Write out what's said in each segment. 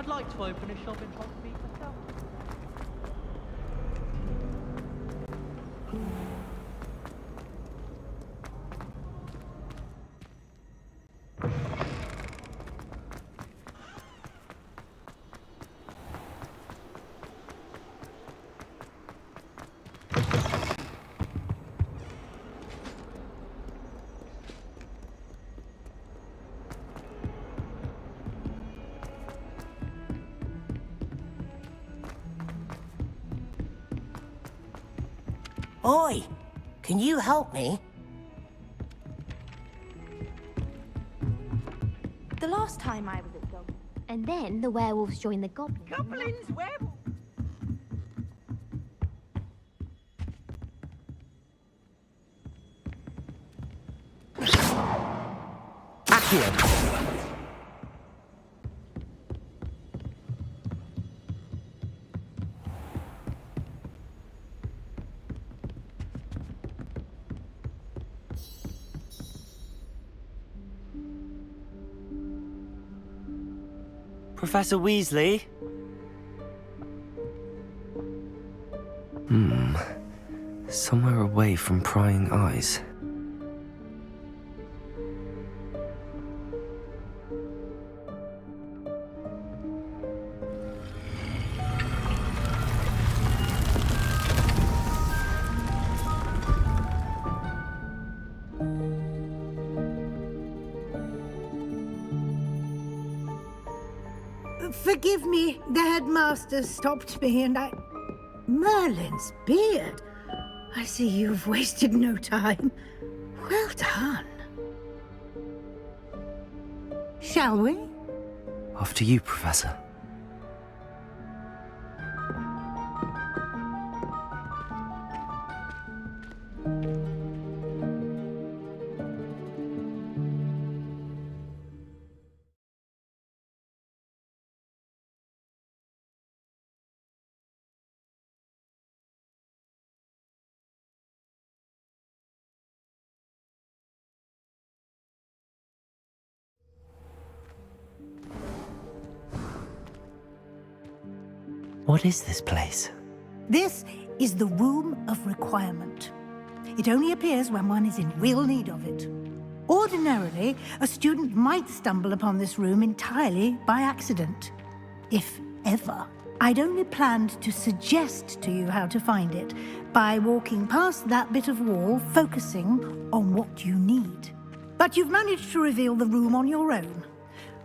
I'd like to open a shop in Hogsmeade myself. Oi! Can you help me? The last time I was at Dog. And then the werewolves joined the goblins. Goblins, werewolves. Accio! Professor Weasley? Somewhere away from prying eyes. Forgive me, the headmaster stopped me and I... Merlin's beard. I see you've wasted no time. Well done. Shall we? After you, Professor. What is this place? This is the Room of Requirement. It only appears when one is in real need of it. Ordinarily, a student might stumble upon this room entirely by accident, if ever. I'd only planned to suggest to you how to find it by walking past that bit of wall, focusing on what you need. But you've managed to reveal the room on your own.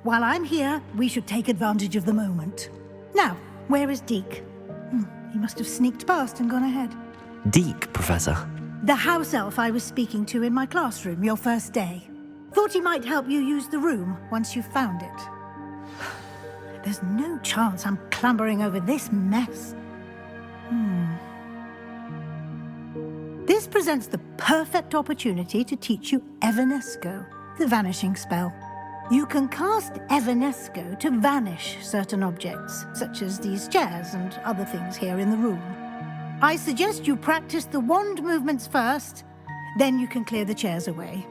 While I'm here, we should take advantage of the moment. Now, where is Deke? He must have sneaked past and gone ahead. Deke, Professor. The house elf I was speaking to in my classroom your first day. Thought he might help you use the room once you've found it. There's no chance I'm clambering over this mess. This presents the perfect opportunity to teach you Evanesco, the vanishing spell. You can cast Evanesco to vanish certain objects, such as these chairs and other things here in the room. I suggest you practice the wand movements first, then you can clear the chairs away.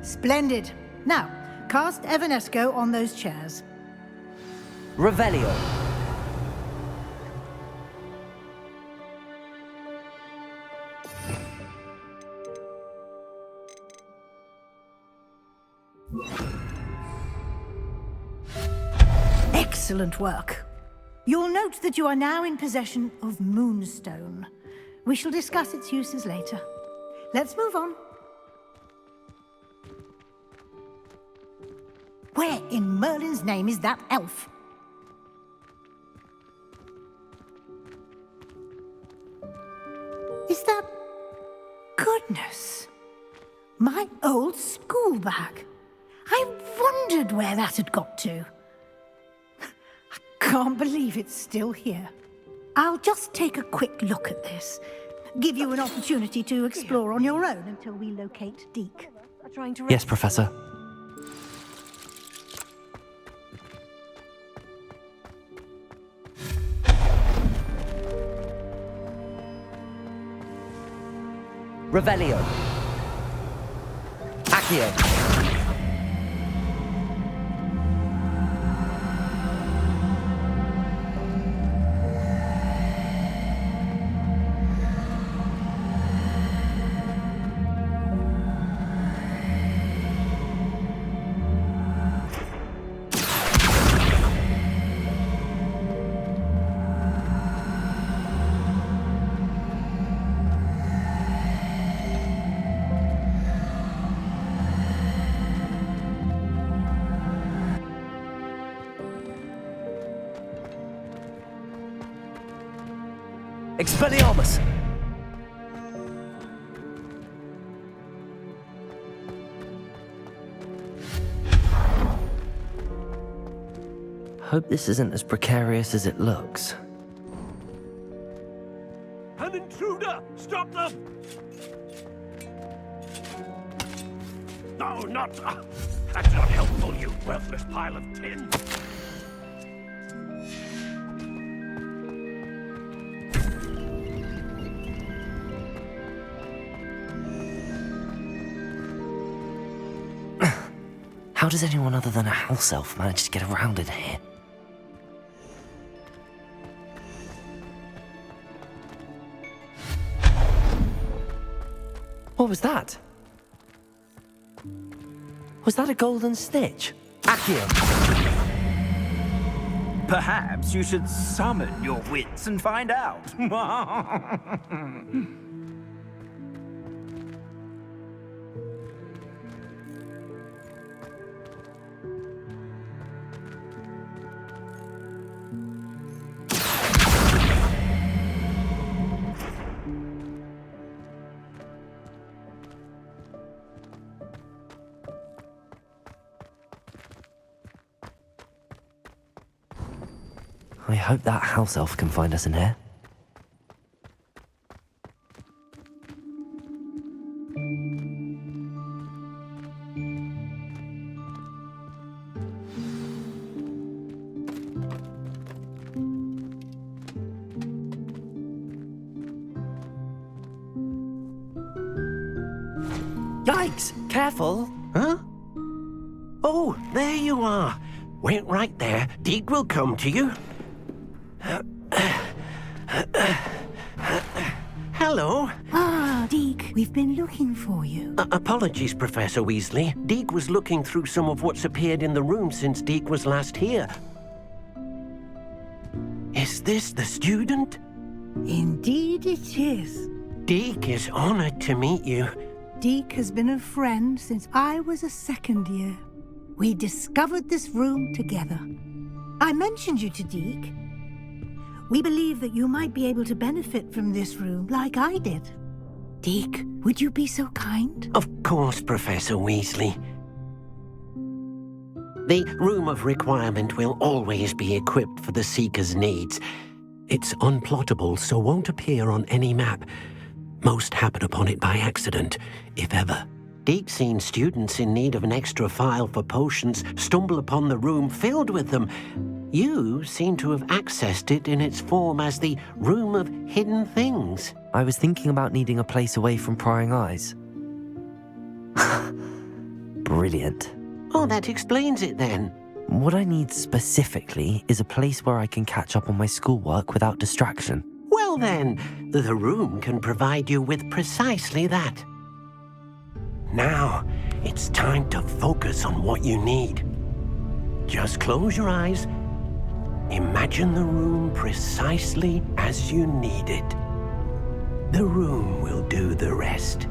Splendid. Now, cast Evanesco on those chairs. Revelio. Excellent work. You'll note that you are now in possession of Moonstone. We shall discuss its uses later. Let's move on. Where in Merlin's name is that elf? old school bag. I wondered where that had got to. I can't believe it's still here. I'll just take a quick look at this. Give you an opportunity to explore on your own until we locate Deke. Yes, Professor. Revelio. Accio. Expelliarmus! Hope this isn't as precarious as it looks. An intruder! Stop them! No, not... that's not helpful, you worthless pile of tin! How does anyone other than a house elf manage to get around in here? What was that? Was that a golden snitch? Accio. Perhaps you should summon your wits and find out. I hope that house elf can find us in here. Yikes! Careful! Huh? Oh, there you are. Wait right there. Deke will come to you. Hello. Ah, Deke, we've been looking for you. Apologies, Professor Weasley. Deke was looking through some of what's appeared in the room since Deke was last here. Is this the student? Indeed it is. Deke is honored to meet you. Deke has been a friend since I was a second year. We discovered this room together. I mentioned you to Deke. We believe that you might be able to benefit from this room like I did. Deke, would you be so kind? Of course, Professor Weasley. The Room of Requirement will always be equipped for the Seeker's needs. It's unplottable, so won't appear on any map. Most happen upon it by accident, if ever. Deke's seen students in need of an extra file for potions stumble upon the room filled with them. You seem to have accessed it in its form as the Room of Hidden Things. I was thinking about needing a place away from prying eyes. Brilliant. Oh, that explains it then. What I need specifically is a place where I can catch up on my schoolwork without distraction. Well then, the room can provide you with precisely that. Now, it's time to focus on what you need. Just close your eyes. Imagine the room precisely as you need it. The room will do the rest.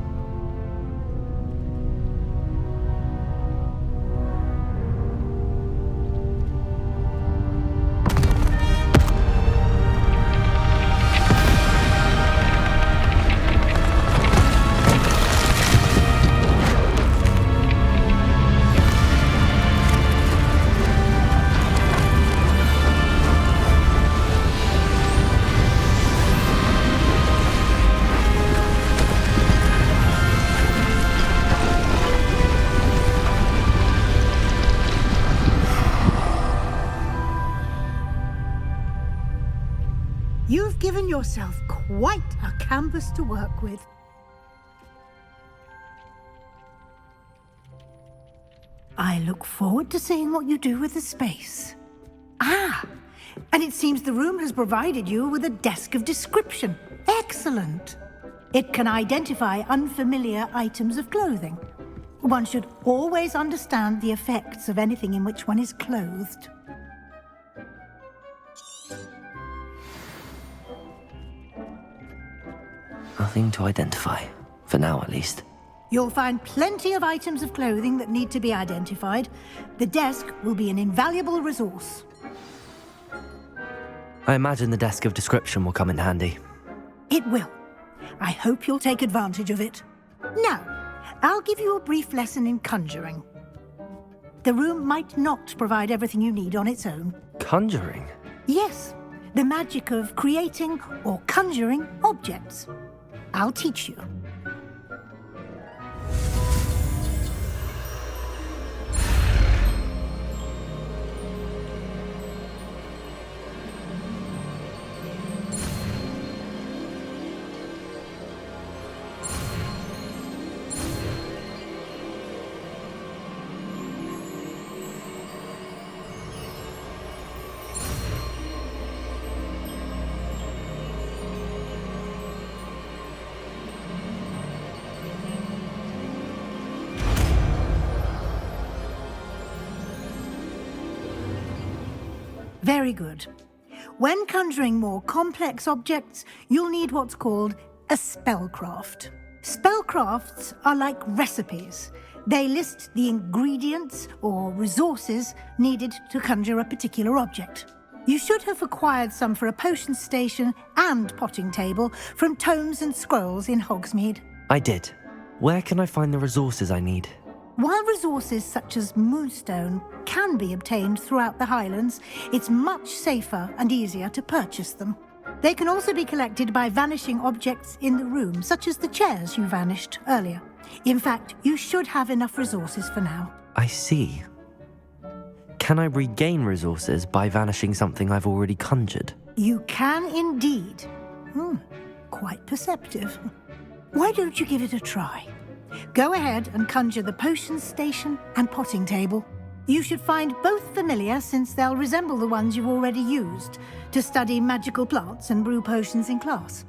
You've given yourself quite a canvas to work with. I look forward to seeing what you do with the space. Ah, and it seems the room has provided you with a desk of description. Excellent. It can identify unfamiliar items of clothing. One should always understand the effects of anything in which one is clothed. Nothing to identify, for now at least. You'll find plenty of items of clothing that need to be identified. The desk will be an invaluable resource. I imagine the desk of description will come in handy. It will. I hope you'll take advantage of it. Now, I'll give you a brief lesson in conjuring. The room might not provide everything you need on its own. Conjuring? Yes, the magic of creating or conjuring objects. I'll teach you. Very good. When conjuring more complex objects, you'll need what's called a spellcraft. Spellcrafts are like recipes. They list the ingredients or resources needed to conjure a particular object. You should have acquired some for a potion station and potting table from tomes and scrolls in Hogsmeade. I did. Where can I find the resources I need? While resources such as moonstone can be obtained throughout the Highlands, it's much safer and easier to purchase them. They can also be collected by vanishing objects in the room, such as the chairs you vanished earlier. In fact, you should have enough resources for now. I see. Can I regain resources by vanishing something I've already conjured? You can indeed. Quite perceptive. Why don't you give it a try? Go ahead and conjure the potion station and potting table. You should find both familiar, since they'll resemble the ones you've already used to study magical plants and brew potions in class.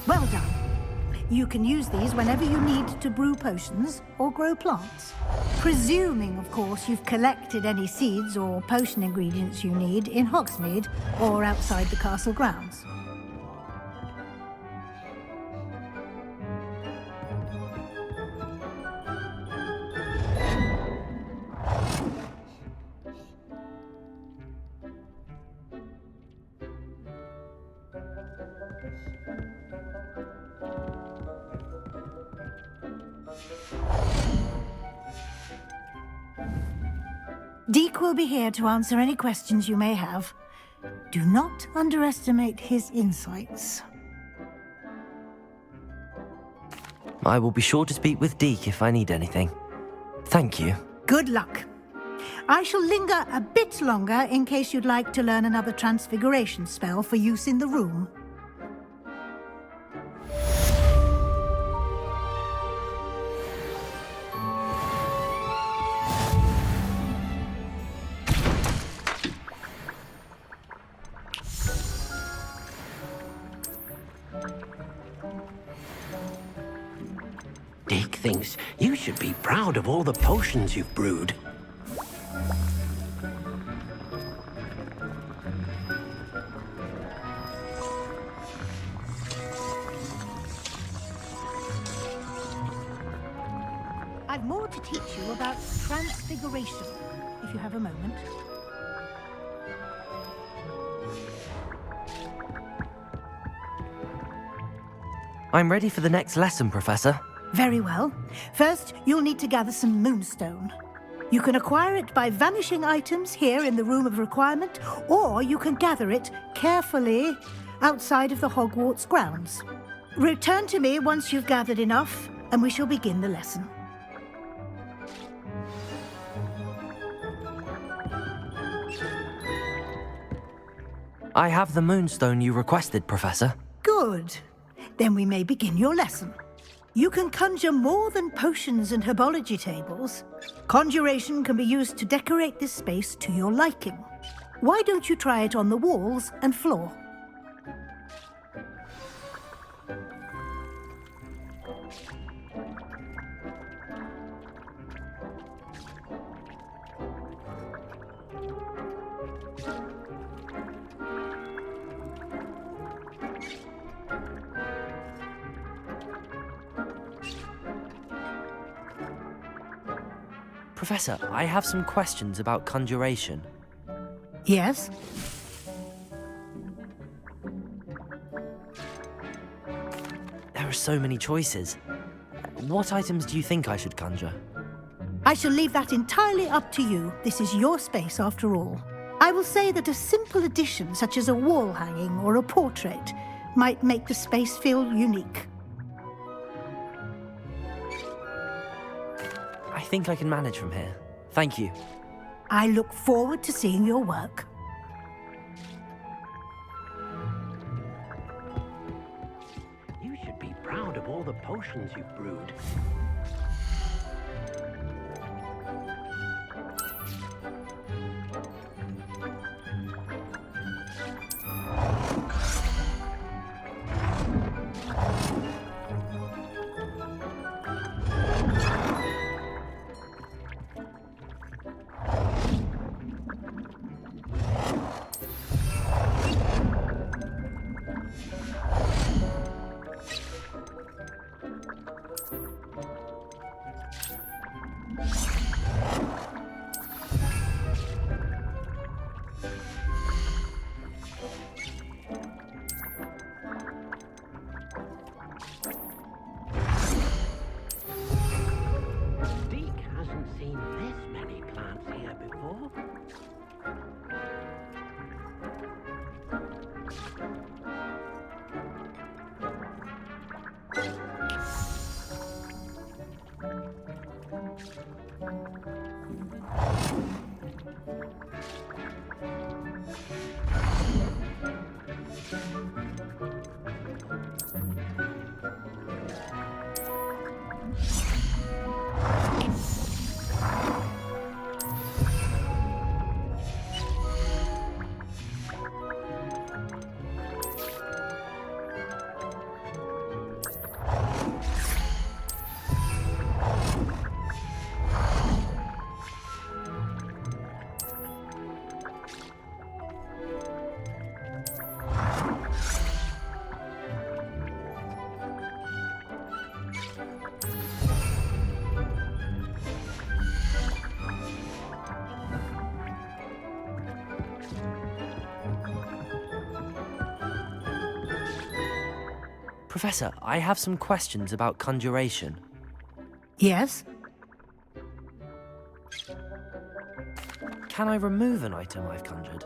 Well done. You can use these whenever you need to brew potions or grow plants. Presuming, of course, you've collected any seeds or potion ingredients you need in Hogsmeade or outside the castle grounds. Deke will be here to answer any questions you may have. Do not underestimate his insights. I will be sure to speak with Deke if I need anything. Thank you. Good luck. I shall linger a bit longer in case you'd like to learn another transfiguration spell for use in the room. Deke thinks you should be proud of all the potions you've brewed. I've more to teach you about transfiguration, if you have a moment. I'm ready for the next lesson, Professor. Very well. First, you'll need to gather some moonstone. You can acquire it by vanishing items here in the Room of Requirement, or you can gather it carefully outside of the Hogwarts grounds. Return to me once you've gathered enough, and we shall begin the lesson. I have the moonstone you requested, Professor. Good. Then we may begin your lesson. You can conjure more than potions and herbology tables. Conjuration can be used to decorate this space to your liking. Why don't you try it on the walls and floor? Professor, I have some questions about conjuration. Yes? There are so many choices. What items do you think I should conjure? I shall leave that entirely up to you. This is your space, after all. I will say that a simple addition, such as a wall hanging or a portrait, might make the space feel unique. I think I can manage from here. Thank you. I look forward to seeing your work. You should be proud of all the potions you've brewed. this many plants here before. Professor, I have some questions about conjuration. Yes? Can I remove an item I've conjured?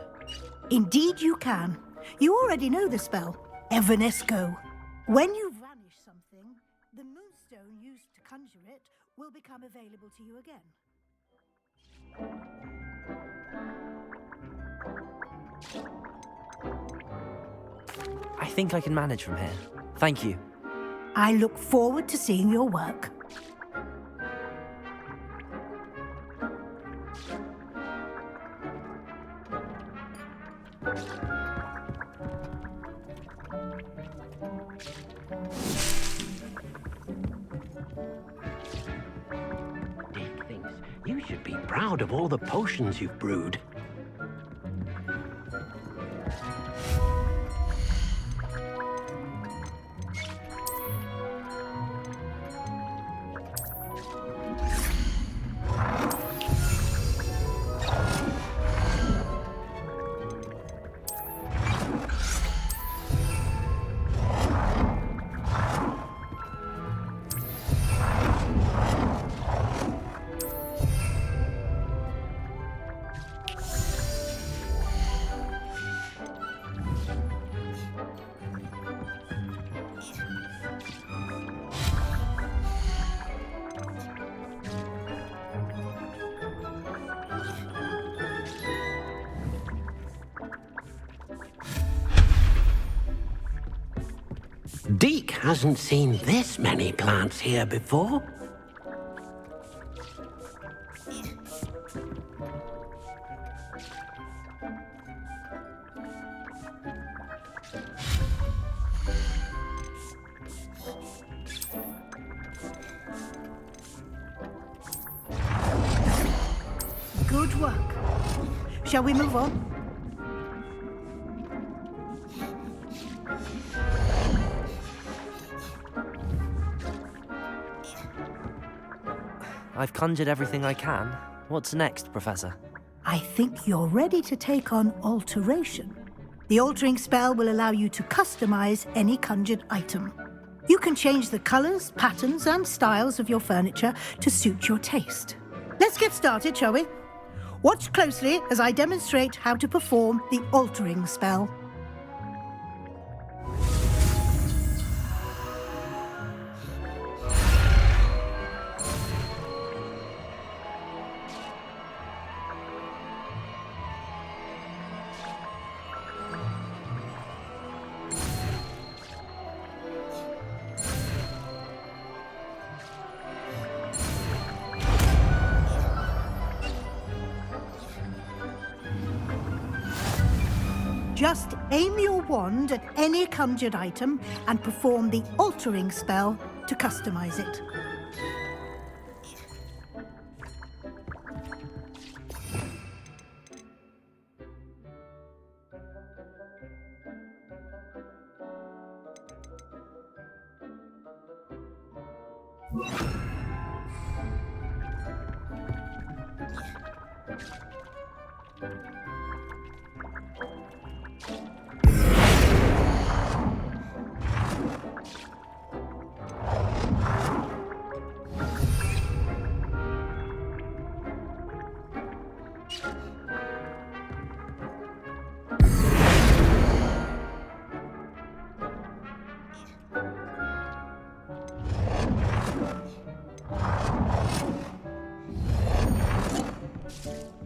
Indeed you can. You already know the spell, Evanesco. When you vanish something, the moonstone used to conjure it will become available to you again. I think I can manage from here. Thank you. I look forward to seeing your work. Dick thinks you should be proud of all the potions you've brewed. Deke hasn't seen this many plants here before. Good work. Shall we move on? I've conjured everything I can. What's next, Professor? I think you're ready to take on alteration. The altering spell will allow you to customize any conjured item. You can change the colors, patterns, and styles of your furniture to suit your taste. Let's get started, shall we? Watch closely as I demonstrate how to perform the altering spell. Just aim your wand at any conjured item and perform the altering spell to customize it.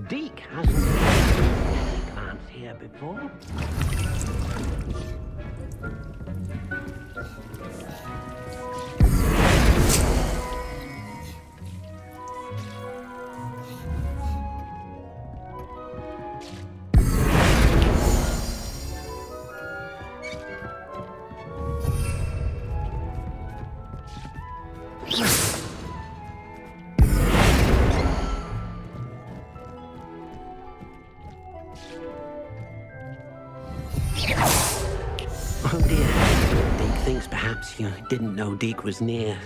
Deke hasn't seen plants here before. Oh dear. Deke thinks perhaps you didn't know Deke was near.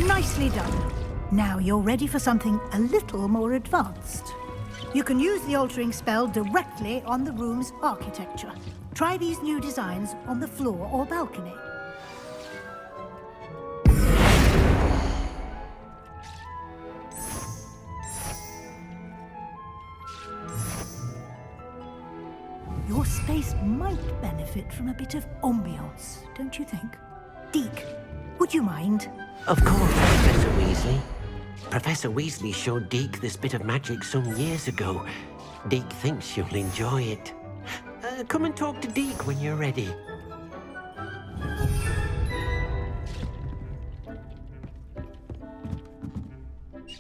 Nicely done. Now you're ready for something a little more advanced. You can use the altering spell directly on the room's architecture. Try these new designs on the floor or balcony. Your space might benefit from a bit of ambiance, don't you think? Deke, would you mind? Of course, Professor Weasley. Professor Weasley showed Deke this bit of magic some years ago. Deke thinks you'll enjoy it. Come and talk to Deke when you're ready.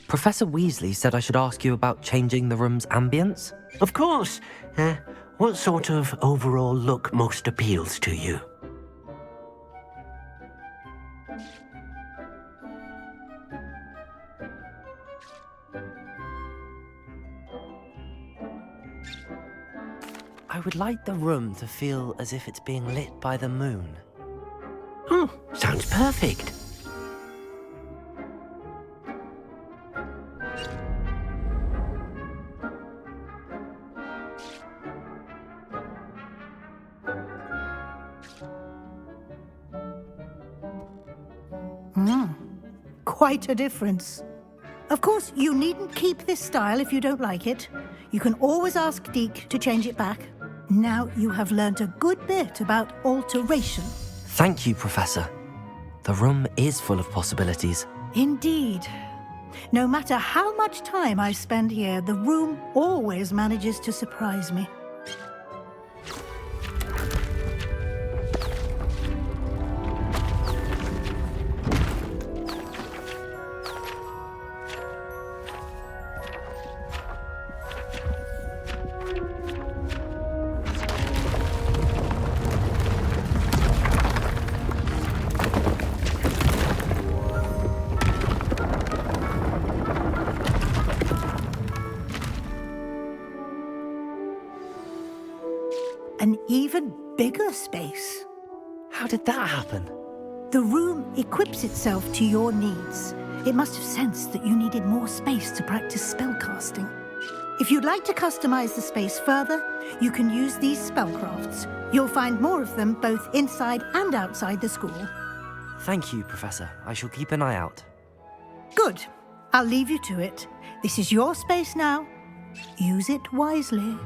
Professor Weasley said I should ask you about changing the room's ambience. Of course. What sort of overall look most appeals to you? I would like the room to feel as if it's being lit by the moon. Oh, sounds perfect. Quite a difference. Of course, you needn't keep this style if you don't like it. You can always ask Deke to change it back. Now you have learnt a good bit about alteration. Thank you, Professor. The room is full of possibilities. Indeed. No matter how much time I spend here, the room always manages to surprise me. An even bigger space. How did that happen? The room equips itself to your needs. It must have sensed that you needed more space to practice spellcasting. If you'd like to customize the space further, you can use these spellcrafts. You'll find more of them both inside and outside the school. Thank you, Professor. I shall keep an eye out. Good. I'll leave you to it. This is your space now. Use it wisely.